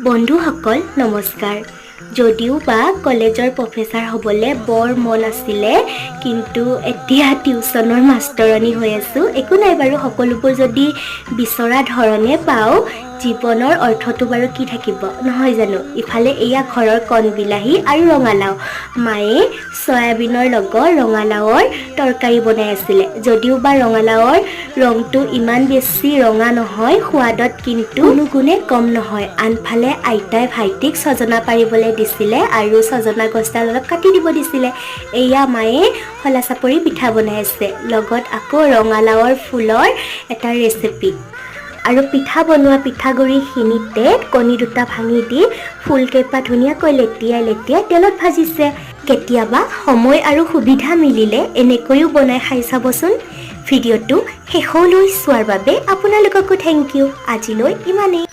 বন্ধুসকল নমস্কাৰ। যদিও বা কলেজৰ প্ৰফেচাৰ হ'বলৈ বৰ মন আছিলে, কিন্তু এতিয়া টিউচনৰ মাষ্টৰণী হৈ আছো। একো নাই বাৰু, সকলোবোৰ যদি বিচৰা ধৰণে পাওঁ, জীৱনৰ অৰ্থটো বাৰু কি থাকিব নহয় জানো। ইফালে এয়া ঘৰৰ কণ বিলাহী আৰু ৰঙালাও, মায়ে চয়াবিনৰ লগত ৰঙালাওৰ তৰকাৰী বনাই আছিলে। যদিও বা ৰঙালাওৰ ৰংটো ইমান বেছি ৰঙা নহয়, সোৱাদত কিন্তু কোনো গুণে কম নহয়। আনফালে আইতাই ভাইটিক ছজনা পাৰিবলৈ দিছিলে আৰু ছজনা গছডাল অলপ কাটি দিব দিছিলে। এয়া মায়ে শলা চাপৰি পিঠা বনাই আছে, লগত আকৌ ৰঙালাওৰ ফুলৰ এটা ৰেচিপি। আৰু পিঠা বনোৱা পিঠাগুড়িখিনিতে কণী দুটা ভাঙি দি ফুলকেইপাহ ধুনীয়াকৈ লেটিয়াই তেলত ভাজিছে। কেতিয়াবা সময় আৰু সুবিধা মিলিলে এনেকৈও বনাই খাই চাবচোন। ভিডিঅ'টো শেষলৈ চোৱাৰ বাবে আপোনালোককো থেংক ইউ। আজিলৈ ইমানেই।